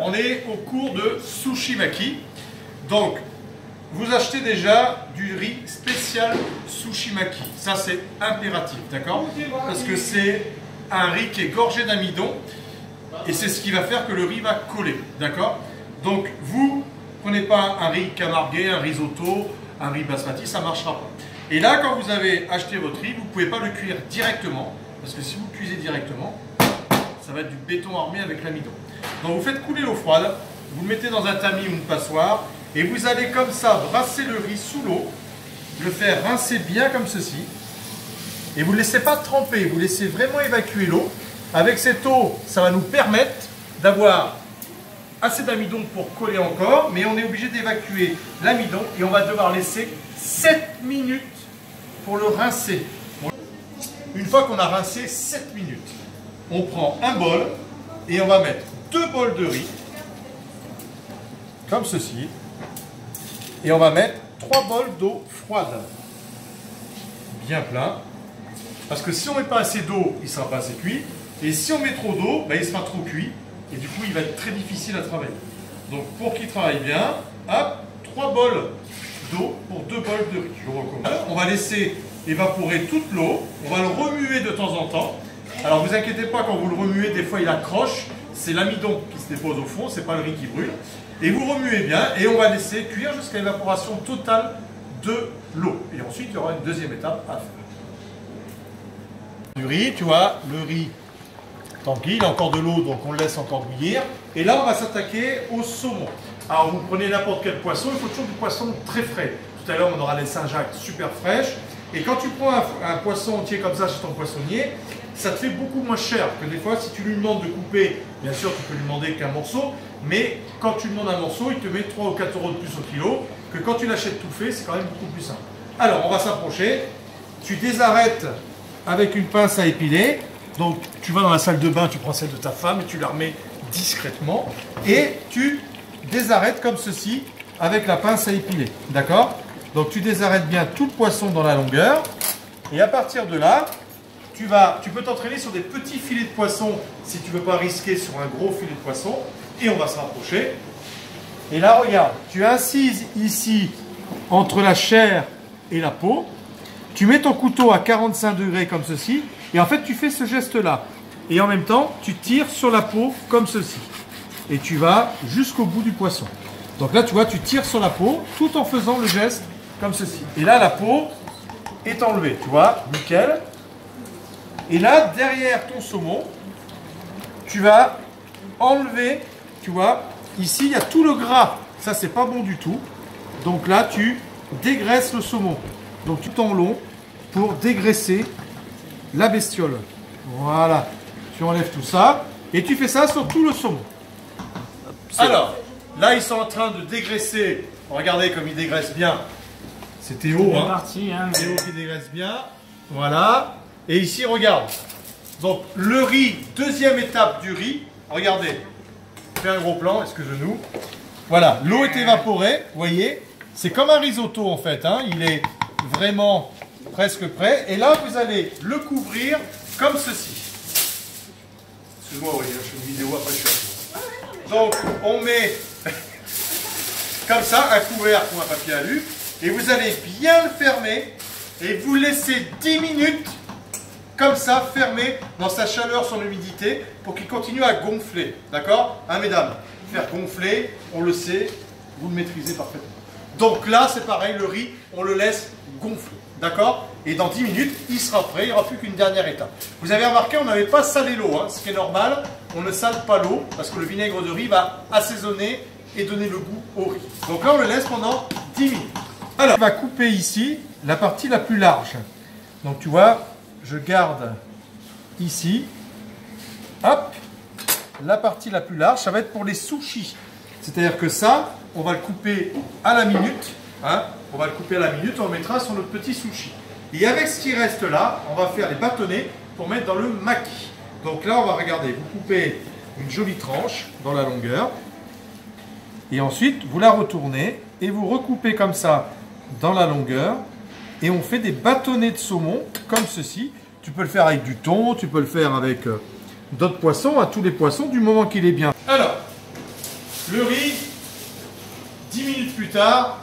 on est au cours de Sushi Maki. Donc, vous achetez déjà du riz spécial Sushi Maki. Ça, c'est impératif, d'accord? Parce que c'est un riz qui est gorgé d'amidon et c'est ce qui va faire que le riz va coller, d'accord? Donc, vous prenez pas un riz camarguais, un risotto, un riz basmati, ça ne marchera pas. Et là, quand vous avez acheté votre riz, vous ne pouvez pas le cuire directement, parce que si vous le cuisez directement, ça va être du béton armé avec l'amidon. Donc, vous faites couler l'eau froide, vous le mettez dans un tamis ou une passoire, et vous allez comme ça brasser le riz sous l'eau, le faire rincer bien comme ceci, et vous ne laissez pas tremper, vous laissez vraiment évacuer l'eau. Avec cette eau, ça va nous permettre d'avoir assez d'amidon pour coller encore, mais on est obligé d'évacuer l'amidon et on va devoir laisser 7 minutes pour le rincer. Une fois qu'on a rincé 7 minutes, on prend un bol et on va mettre 2 bols de riz, comme ceci, et on va mettre 3 bols d'eau froide, bien plein, parce que si on ne met pas assez d'eau, il ne sera pas assez cuit, et si on met trop d'eau, ben, il sera trop cuit, et du coup il va être très difficile à travailler. Donc pour qu'il travaille bien, hop, 3 bols d'eau pour 2 bols de riz. Je vous recommande. On va laisser évaporer toute l'eau, on va le remuer de temps en temps. Alors vous inquiétez pas, quand vous le remuez, des fois il accroche, c'est l'amidon qui se dépose au fond, c'est pas le riz qui brûle. Et vous remuez bien et on va laisser cuire jusqu'à l'évaporation totale de l'eau. Et ensuite il y aura une deuxième étape à faire. Du riz, tu vois, le riz tanguy, il a encore de l'eau, donc on le laisse encore bouillir. Et là, on va s'attaquer au saumon. Alors, vous prenez n'importe quel poisson, il faut toujours du poisson très frais. Tout à l'heure, on aura les Saint-Jacques super fraîches. Et quand tu prends un poisson entier comme ça chez ton poissonnier, ça te fait beaucoup moins cher que des fois si tu lui demandes de couper. Bien sûr, tu peux lui demander qu'un morceau, mais quand tu lui demandes un morceau, il te met 3 ou 4 euros de plus au kilo, que quand tu l'achètes tout fait, c'est quand même beaucoup plus simple. Alors, on va s'approcher. Tu désarrêtes avec une pince à épiler. Donc, tu vas dans la salle de bain, tu prends celle de ta femme et tu la remets discrètement. Et tu désarrêtes comme ceci avec la pince à épiler. D'accord? Donc, tu désarrêtes bien tout le poisson dans la longueur. Et à partir de là, tu peux t'entraîner sur des petits filets de poisson si tu ne veux pas risquer sur un gros filet de poisson. Et on va se rapprocher. Et là, regarde, tu incises ici entre la chair et la peau. Tu mets ton couteau à 45 degrés comme ceci. Et en fait, tu fais ce geste-là. Et en même temps, tu tires sur la peau comme ceci. Et tu vas jusqu'au bout du poisson. Donc là, tu vois, tu tires sur la peau tout en faisant le geste comme ceci. Et là, la peau est enlevée. Tu vois, nickel. Et là, derrière ton saumon, tu vas enlever, tu vois, ici, il y a tout le gras. Ça, c'est pas bon du tout. Donc là, tu dégraisses le saumon. Donc, tout en long pour dégraisser la bestiole. Voilà. Tu enlèves tout ça et tu fais ça sur tout le saumon. Alors, là, ils sont en train de dégraisser. Regardez comme ils dégraissent bien. C'est Théo, hein. Parti, hein. Théo qui dégraisse bien. Voilà. Et ici, regarde. Donc, le riz, deuxième étape du riz. Regardez. Fais un gros plan, excusez-nous. Voilà, l'eau est évaporée, vous voyez. C'est comme un risotto en fait, hein. Il est vraiment presque prêt. Et là, vous allez le couvrir comme ceci. Excuse-moi, oui, je fais une vidéo, après je suis à vous. Donc, on met comme ça un couvert ou un papier alu. Et vous allez bien le fermer. Et vous laissez 10 minutes comme ça, fermé dans sa chaleur, son humidité, pour qu'il continue à gonfler. D'accord? Hein, mesdames? Faire gonfler, on le sait, vous le maîtrisez parfaitement. Donc là, c'est pareil, le riz, on le laisse gonfler. D'accord? Et dans 10 minutes, il sera prêt, il n'y aura plus qu'une dernière étape. Vous avez remarqué, on n'avait pas salé l'eau, hein, ce qui est normal. On ne sale pas l'eau, parce que le vinaigre de riz va assaisonner et donner le goût au riz. Donc là, on le laisse pendant 10 minutes. Alors, on va couper ici la partie la plus large. Donc tu vois, je garde ici, hop, la partie la plus large, ça va être pour les sushis. C'est-à-dire que ça, on va le couper à la minute, hein, on va le couper à la minute, on le mettra sur notre petit sushi. Et avec ce qui reste là, on va faire les bâtonnets pour mettre dans le maki. Donc là, on va regarder, vous coupez une jolie tranche dans la longueur, et ensuite, vous la retournez, et vous recoupez comme ça dans la longueur, et on fait des bâtonnets de saumon comme ceci. Tu peux le faire avec du thon, tu peux le faire avec d'autres poissons, à tous les poissons, du moment qu'il est bien. Alors, Le riz, 10 minutes plus tard,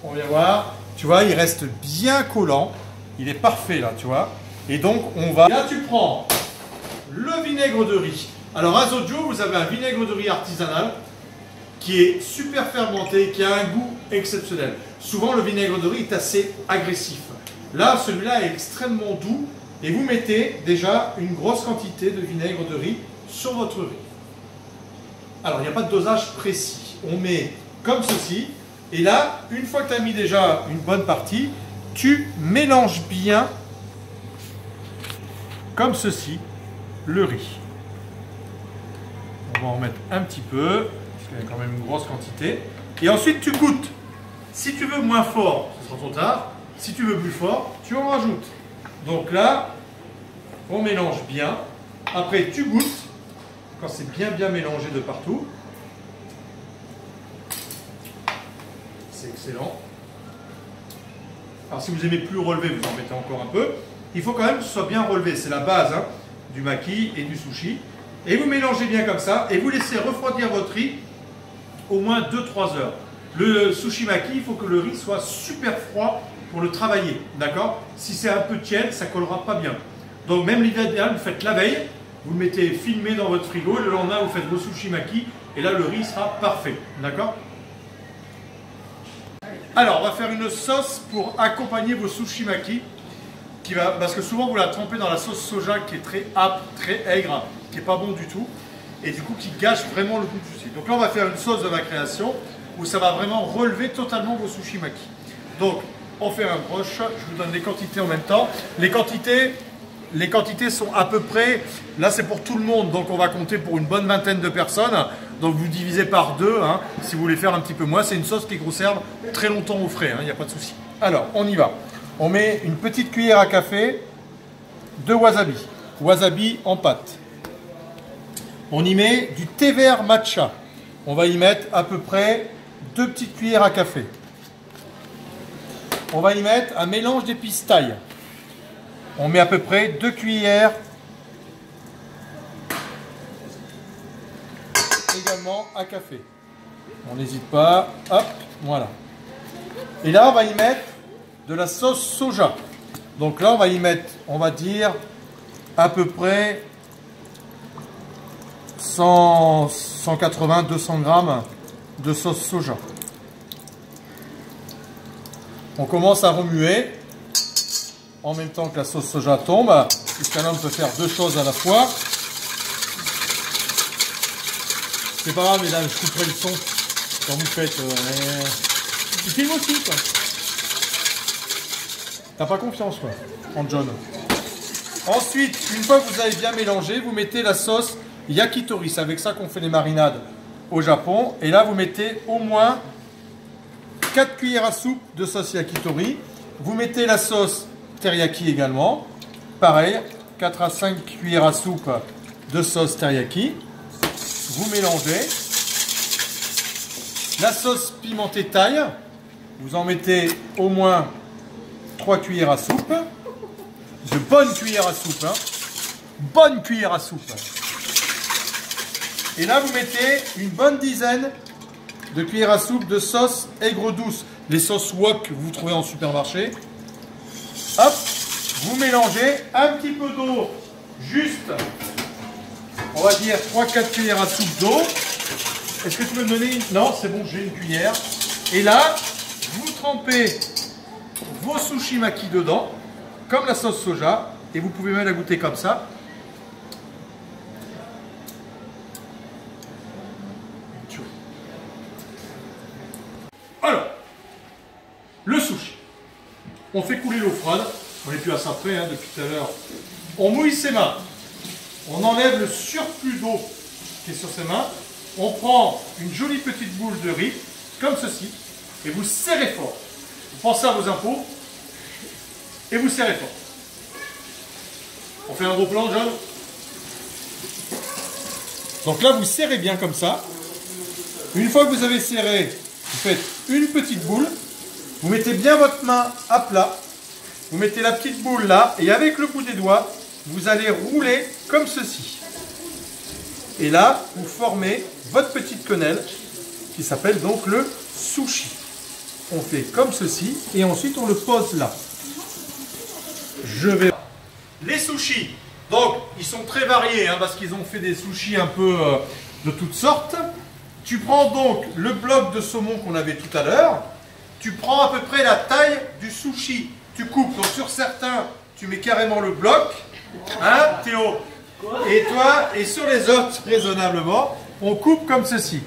on vient voir, tu vois, il reste bien collant. Il est parfait là, tu vois. Et donc, on va... Là, tu prends le vinaigre de riz. Alors, à Zojo, vous avez un vinaigre de riz artisanal qui est super fermenté, qui a un goût exceptionnel. Souvent, le vinaigre de riz est assez agressif. Là, celui-là est extrêmement doux. Et vous mettez déjà une grosse quantité de vinaigre de riz sur votre riz. Alors, il n'y a pas de dosage précis. On met comme ceci. Et là, une fois que tu as mis déjà une bonne partie, tu mélanges bien, comme ceci, le riz. On va en mettre un petit peu, parce qu'il y a quand même une grosse quantité. Et ensuite, tu goûtes. Si tu veux moins fort, ce sera trop tard. Si tu veux plus fort, tu en rajoutes. Donc là, on mélange bien. Après, tu goûtes, quand c'est bien mélangé de partout. C'est excellent. Alors si vous aimez plus relever, vous en mettez encore un peu. Il faut quand même que ce soit bien relevé. C'est la base hein, du maki et du sushi. Et vous mélangez bien comme ça. Et vous laissez refroidir votre riz au moins 2-3 heures. Le sushi maki, il faut que le riz soit super froid pour le travailler. D'accord? Si c'est un peu tiède, ça ne collera pas bien. Donc même l'idéal, vous faites la veille. Vous le mettez filmé dans votre frigo. Et le lendemain, vous faites vos sushi maki. Et là, le riz sera parfait. D'accord? Alors, on va faire une sauce pour accompagner vos sushi maki. Parce que souvent, vous la trempez dans la sauce soja qui est très âpre, très aigre, qui n'est pas bon du tout. Et du coup, qui gâche vraiment le goût du sushi. Donc là, on va faire une sauce de ma création où ça va vraiment relever totalement vos sushi maki. Donc, on fait un broche. Je vous donne les quantités en même temps. Les quantités sont à peu près... Là, c'est pour tout le monde. Donc, on va compter pour une bonne vingtaine de personnes. Donc vous divisez par 2, hein, si vous voulez faire un petit peu moins. C'est une sauce qui conserve très longtemps au frais, il n'y a pas de souci. Alors, on y va. On met une petite cuillère à café de wasabi. Wasabi en pâte. On y met du thé vert matcha. On va y mettre à peu près 2 petites cuillères à café. On va y mettre un mélange d'épices thaï. On met à peu près 2 cuillères également à café. On n'hésite pas. Hop, voilà. Et là, on va y mettre de la sauce soja. Donc là, on va y mettre, on va dire, à peu près 180-200 grammes de sauce soja. On commence à remuer en même temps que la sauce soja tombe, puisqu'un homme peut faire 2 choses à la fois. C'est pas grave, mesdames, je couperai le son quand vous faites. Tu filmes aussi, quoi. T'as pas confiance, quoi, en John. Ensuite, une fois que vous avez bien mélangé, vous mettez la sauce yakitori. C'est avec ça qu'on fait les marinades au Japon. Et là, vous mettez au moins 4 cuillères à soupe de sauce yakitori. Vous mettez la sauce teriyaki également. Pareil, 4 à 5 cuillères à soupe de sauce teriyaki. Vous mélangez. La sauce pimentée thaï, vous en mettez au moins 3 cuillères à soupe. De bonnes cuillères à soupe. Hein. Bonne cuillère à soupe. Et là, vous mettez une bonne dizaine de cuillères à soupe de sauce aigre douce. Les sauces wok que vous trouvez en supermarché. Hop, vous mélangez un petit peu d'eau, juste, on va dire 3-4 cuillères à soupe d'eau. Est-ce que tu peux me donner une... Non, c'est bon, j'ai une cuillère. Et là, vous trempez vos sushi maki dedans, comme la sauce soja, et vous pouvez même la goûter comme ça. Alors, le sushi. On fait couler l'eau froide. On n'est plus à ça près hein, depuis tout à l'heure. On mouille ses mains. On enlève le surplus d'eau qui est sur ses mains. On prend une jolie petite boule de riz, comme ceci, et vous serrez fort. Vous pensez à vos impôts, et vous serrez fort. On fait un gros plan, John. Donc là, vous serrez bien comme ça. Une fois que vous avez serré, vous faites une petite boule. Vous mettez bien votre main à plat. Vous mettez la petite boule là, et avec le bout des doigts, vous allez rouler comme ceci. Et là, vous formez votre petite quenelle qui s'appelle donc le sushi. On fait comme ceci et ensuite on le pose là. Je vais... Les sushis, donc ils sont très variés hein, parce qu'ils ont fait des sushis un peu de toutes sortes. Tu prends donc le bloc de saumon qu'on avait tout à l'heure. Tu prends à peu près la taille du sushi. Tu coupes, donc sur certains, tu mets carrément le bloc. Hein, Théo? Et toi, et sur les autres, raisonnablement, on coupe comme ceci.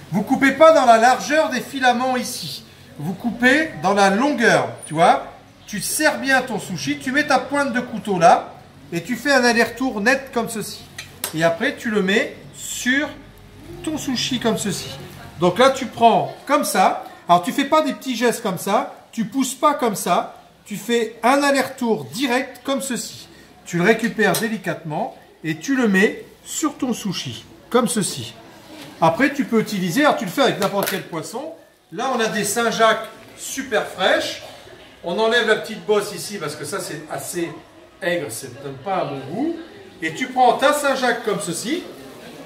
Vous ne coupez pas dans la largeur des filaments ici. Vous coupez dans la longueur, tu vois. Tu serres bien ton sushi, tu mets ta pointe de couteau là, et tu fais un aller-retour net comme ceci. Et après, tu le mets sur ton sushi comme ceci. Donc là, tu prends comme ça. Alors, tu ne fais pas des petits gestes comme ça. Tu ne pousses pas comme ça. Tu fais un aller-retour direct comme ceci. Tu le récupères délicatement et tu le mets sur ton sushi, comme ceci. Après, tu peux utiliser, alors tu le fais avec n'importe quel poisson. Là, on a des Saint-Jacques super fraîches. On enlève la petite bosse ici parce que ça, c'est assez aigre, ça ne donne pas un bon goût. Et tu prends ta Saint-Jacques comme ceci.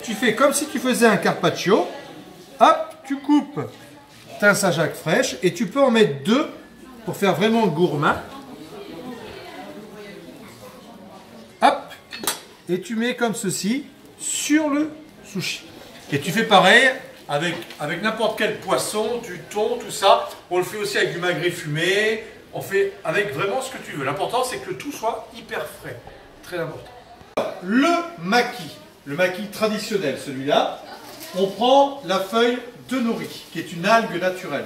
Tu fais comme si tu faisais un carpaccio. Hop, tu coupes ta Saint-Jacques fraîche et tu peux en mettre 2 pour faire vraiment gourmand. Hop, et tu mets comme ceci sur le sushi. Et tu fais pareil avec n'importe quel poisson, du thon, tout ça. On le fait aussi avec du magret fumé. On fait avec vraiment ce que tu veux. L'important, c'est que tout soit hyper frais. Très important. Le maki traditionnel, celui-là, on prend la feuille de nori, qui est une algue naturelle.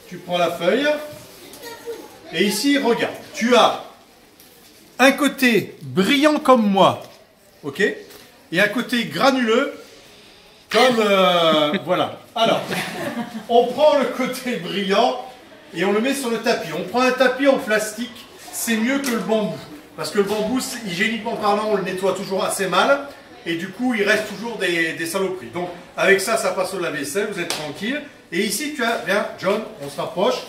Tu prends la feuille, et ici, regarde, tu as un côté brillant comme moi, ok, et un côté granuleux comme, voilà. Alors, on prend le côté brillant et on le met sur le tapis. On prend un tapis en plastique, c'est mieux que le bambou. Parce que le bambou, hygiéniquement parlant, on le nettoie toujours assez mal. Et du coup, il reste toujours des saloperies. Donc, avec ça, ça passe au lave-vaisselle, vous êtes tranquille. Et ici, tu as, viens, John, on se rapproche.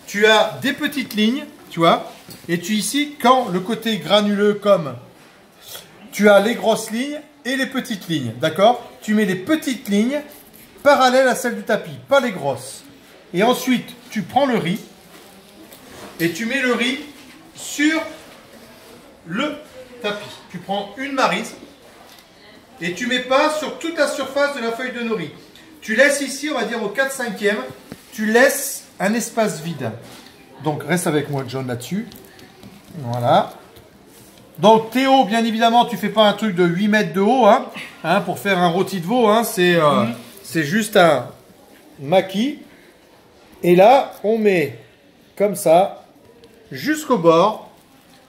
Tu as des petites lignes, tu vois. Et tu ici, quand le côté granuleux comme, tu as les grosses lignes et les petites lignes, d'accord? Tu mets les petites lignes parallèles à celles du tapis, pas les grosses. Et ensuite, tu prends le riz et tu mets le riz sur le tapis. Tu prends une maryse et tu mets pas sur toute la surface de la feuille de nori. Tu laisses ici, on va dire au 4/5e, tu laisses un espace vide. Donc reste avec moi John là-dessus. Voilà. Donc Théo, bien évidemment, tu fais pas un truc de 8 mètres de haut, hein, pour faire un rôti de veau, hein, c'est juste un maki. Et là, on met comme ça, jusqu'au bord.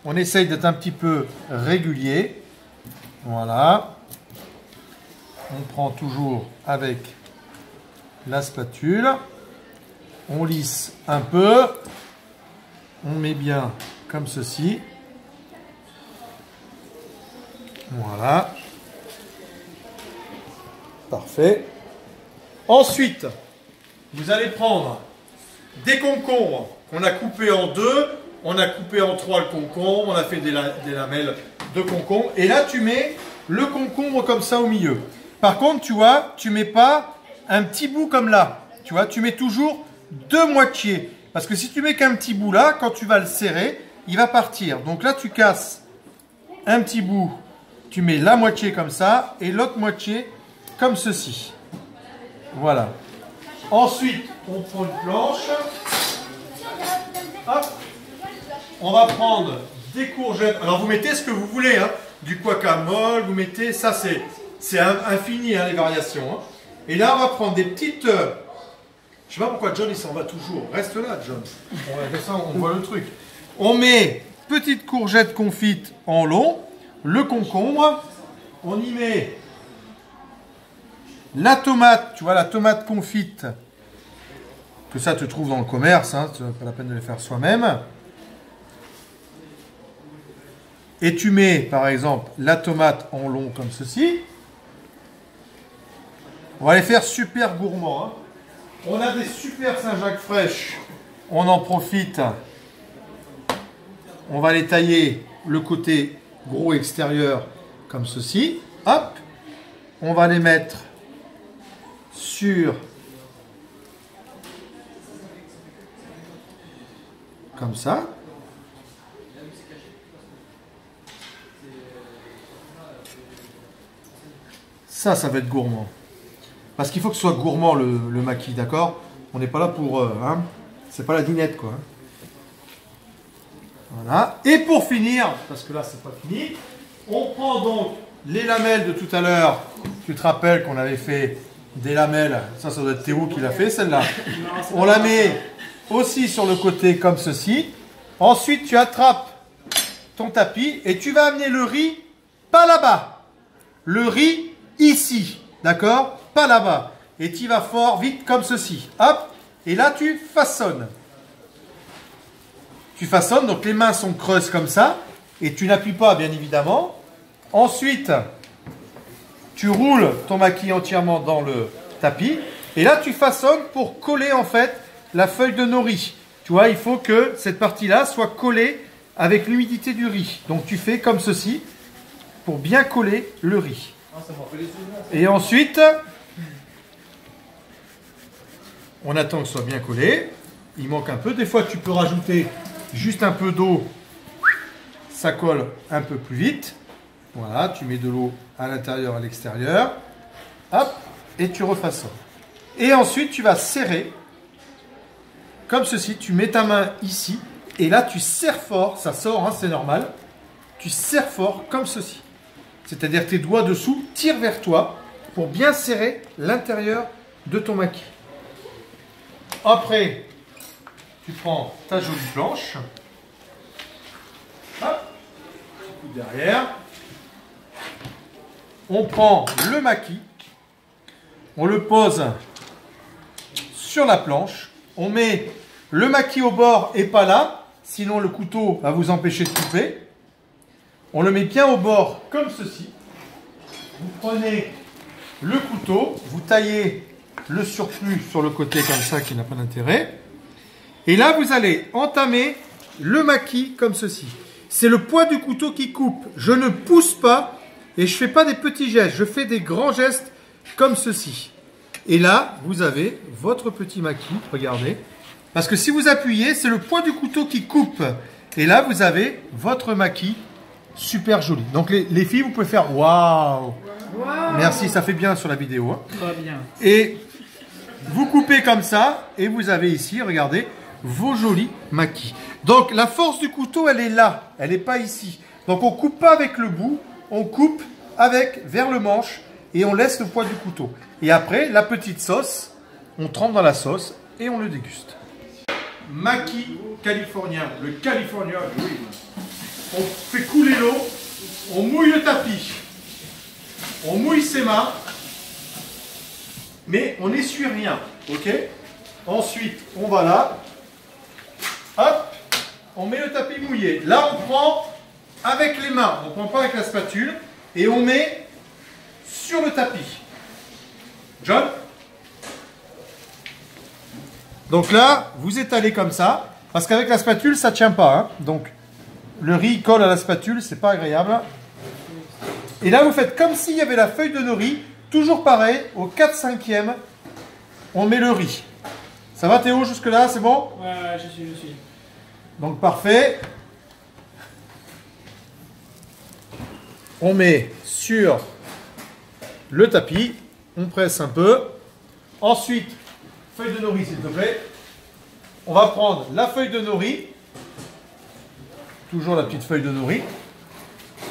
On essaye d'être un petit peu régulier. Voilà. On prend toujours avec la spatule. On lisse un peu. On met bien comme ceci. Voilà. Parfait. Ensuite, vous allez prendre des concombres qu'on a coupés en 2. On a coupé en 3 le concombre. On a fait des lamelles de concombre. Et là, tu mets le concombre comme ça au milieu. Par contre, tu vois, tu mets pas un petit bout comme là. Tu vois, tu mets toujours 2 moitiés. Parce que si tu mets qu'un petit bout là, quand tu vas le serrer, il va partir. Donc là, tu casses un petit bout. Tu mets la moitié comme ça et l'autre moitié comme ceci. Voilà. Ensuite, on prend une planche. Hop. On va prendre des courgettes. Alors, vous mettez ce que vous voulez. Hein. Du guacamole, vous mettez... Ça, c'est infini, hein, les variations. Hein. Et là, on va prendre des petites... je ne sais pas pourquoi John, il s'en va toujours. Reste là, John. On voit le truc. On met petite courgette confite en long. Le concombre, on y met la tomate, tu vois, la tomate confite, que ça te trouve dans le commerce, hein, c'est pas la peine de les faire soi-même. Et tu mets, par exemple, la tomate en long comme ceci. On va les faire super gourmands. Hein. On a des super Saint-Jacques fraîches, on en profite. On va les tailler le côté gros extérieur comme ceci. Hop, on va les mettre sur Comme ça. Ça va être gourmand. Parce qu'il faut que ce soit gourmand le maquis, d'accord? On n'est pas là pour... hein, c'est pas la dînette, quoi. Voilà. Et pour finir, parce que là, c'est pas fini, on prend donc les lamelles de tout à l'heure. Tu te rappelles qu'on avait fait des lamelles. Ça doit être Théo qui l'a fait, celle-là. On la met aussi sur le côté comme ceci. Ensuite, tu attrapes ton tapis et tu vas amener le riz, pas là-bas. Le riz ici, d'accord? Pas là-bas. Et tu vas fort, vite, comme ceci. Hop. Et là, tu façonnes. Tu façonnes, donc les mains sont creuses comme ça. Et tu n'appuies pas, bien évidemment. Ensuite, tu roules ton maquis entièrement dans le tapis. Et là, tu façonnes pour coller, en fait, la feuille de nori. Tu vois, il faut que cette partie-là soit collée avec l'humidité du riz. Donc, tu fais comme ceci pour bien coller le riz. Et ensuite, on attend que ce soit bien collé. Il manque un peu. Des fois, tu peux rajouter juste un peu d'eau. Ça colle un peu plus vite. Voilà, tu mets de l'eau à l'intérieur, à l'extérieur. Hop, et tu refaçonnes. Et ensuite, tu vas serrer. Comme ceci, tu mets ta main ici. Et là, tu serres fort. Ça sort, hein, c'est normal. Tu serres fort comme ceci. C'est-à-dire tes doigts dessous tirent vers toi pour bien serrer l'intérieur de ton maquis. Après, tu prends ta jolie planche. Hop, petit coup derrière. On prend le maquis. On le pose sur la planche. On met le maquis au bord et pas là. Sinon, le couteau va vous empêcher de couper. On le met bien au bord comme ceci. Vous prenez le couteau, vous taillez le surplus sur le côté comme ça qui n'a pas d'intérêt. Et là, vous allez entamer le maquis comme ceci. C'est le poids du couteau qui coupe. Je ne pousse pas et je ne fais pas des petits gestes. Je fais des grands gestes comme ceci. Et là, vous avez votre petit maquis. Regardez. Parce que si vous appuyez, c'est le poids du couteau qui coupe. Et là, vous avez votre maquis. Super joli. Donc les filles, vous pouvez faire waouh. Merci, ça fait bien sur la vidéo. Hein. Très bien. Et vous coupez comme ça et vous avez ici, regardez, vos jolis maquis. Donc la force du couteau, elle est là, elle n'est pas ici. Donc on coupe pas avec le bout, on coupe avec vers le manche et on laisse le poids du couteau. Et après, la petite sauce, on trempe dans la sauce et on le déguste. Maquis californien, le California Dream. On fait couler l'eau, on mouille le tapis, on mouille ses mains, mais on n'essuie rien, ok? Ensuite, on va là, hop, on met le tapis mouillé. Là, on prend avec les mains, on ne prend pas avec la spatule, et on met sur le tapis. John? Donc là, vous étalez comme ça, parce qu'avec la spatule, ça ne tient pas, hein, donc... Le riz colle à la spatule, c'est pas agréable. Et là, vous faites comme s'il y avait la feuille de nori. Toujours pareil, au 4/5e, on met le riz. Ça va Théo jusque-là, c'est bon? Ouais, je suis. Donc parfait. On met sur le tapis. On presse un peu. Ensuite, feuille de nori s'il te plaît. On va prendre la feuille de nori. Toujours la petite feuille de nori.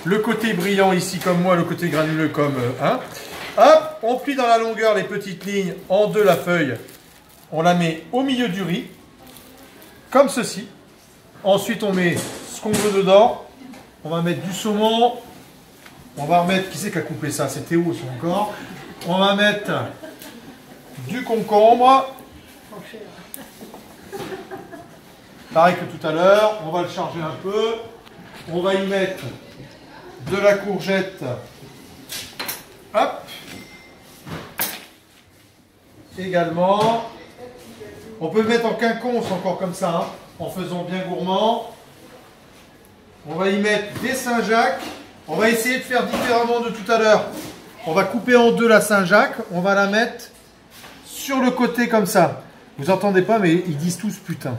Le côté brillant ici comme moi, le côté granuleux comme un. Hop, on plie dans la longueur les petites lignes en deux la feuille. On la met au milieu du riz, comme ceci. Ensuite, on met ce qu'on veut dedans. On va mettre du saumon. On va remettre, qui c'est qui a coupé ça? C'est Théo aussi encore. On va mettre du concombre. Pareil que tout à l'heure, on va le charger un peu. On va y mettre de la courgette. Hop. Également. On peut mettre en quinconce encore comme ça, hein, en faisant bien gourmand. On va y mettre des Saint-Jacques. On va essayer de faire différemment de tout à l'heure. On va couper en deux la Saint-Jacques. On va la mettre sur le côté comme ça. Vous entendez pas, mais ils disent tous putain.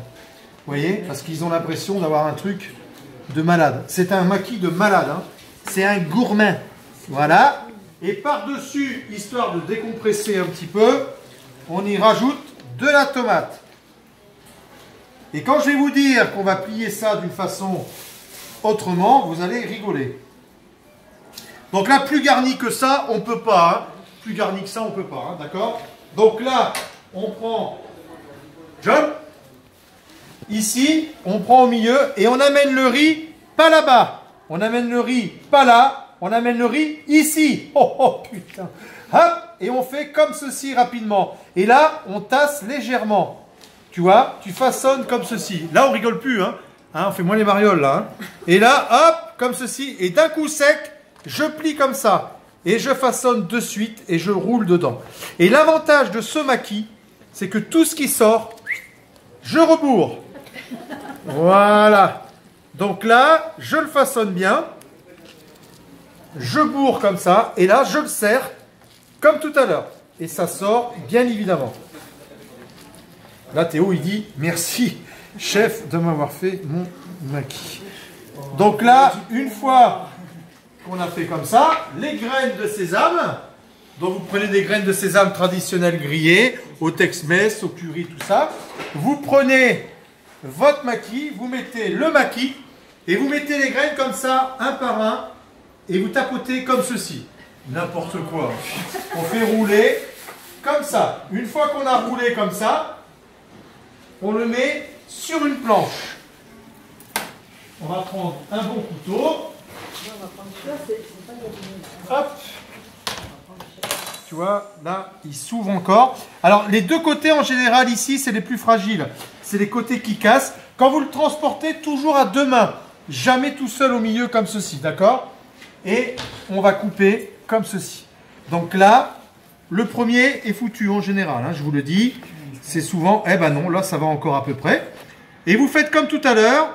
voyez, parce qu'ils ont l'impression d'avoir un truc de malade. C'est un maquis de malade, hein. C'est un gourmand. Voilà. Et par-dessus, histoire de décompresser un petit peu, on y rajoute de la tomate. Et quand je vais vous dire qu'on va plier ça d'une façon autrement, vous allez rigoler. Donc là, plus garni que ça, on ne peut pas. Hein. Plus garni que ça, on ne peut pas. Hein, d'accord? Donc là, on prend... John, ici, on prend au milieu et on amène le riz pas là-bas. On amène le riz pas là. On amène le riz ici. Oh, oh, putain. Hop, et on fait comme ceci rapidement. Et là, on tasse légèrement. Tu vois, tu façonnes comme ceci. Là, on rigole plus. Hein. Hein, on fait moins les marioles, là. Hein. Et là, hop, comme ceci. Et d'un coup sec, je plie comme ça. Et je façonne de suite et je roule dedans. Et l'avantage de ce maquis, c'est que tout ce qui sort, je rebourre. Voilà. Donc là, je le façonne bien. Je bourre comme ça. Et là, je le serre comme tout à l'heure. Et ça sort, bien évidemment. Là, Théo, il dit, merci, chef, de m'avoir fait mon maquis. Donc là, une fois qu'on a fait comme ça, les graines de sésame, donc vous prenez des graines de sésame traditionnelles grillées, au Tex-Mex, au curry, tout ça. Vous prenez votre maquis, vous mettez le maquis, et vous mettez les graines comme ça, un par un, et vous tapotez comme ceci. N'importe quoi. On fait rouler comme ça. Une fois qu'on a roulé comme ça, on le met sur une planche. On va prendre un bon couteau. Hop. Tu vois, là, il s'ouvre encore. Alors, les deux côtés, en général, ici, c'est les plus fragiles. C'est les côtés qui cassent. Quand vous le transportez, toujours à deux mains. Jamais tout seul au milieu comme ceci, d'accord? Et on va couper comme ceci. Donc là, le premier est foutu en général, hein, je vous le dis. C'est souvent, eh ben non, là ça va encore à peu près. Et vous faites comme tout à l'heure,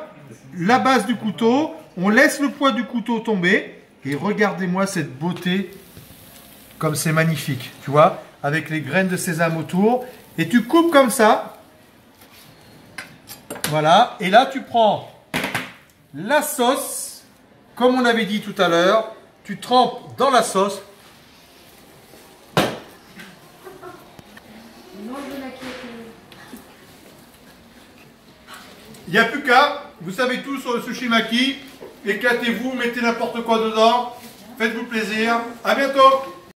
la base du couteau, on laisse le poids du couteau tomber. Et regardez-moi cette beauté, comme c'est magnifique, tu vois, avec les graines de sésame autour. Et tu coupes comme ça. Voilà, et là tu prends la sauce, comme on avait dit tout à l'heure, tu trempes dans la sauce. Il n'y a plus qu'à, vous savez tout sur le sushi maki, éclatez-vous, mettez n'importe quoi dedans, faites-vous plaisir, à bientôt.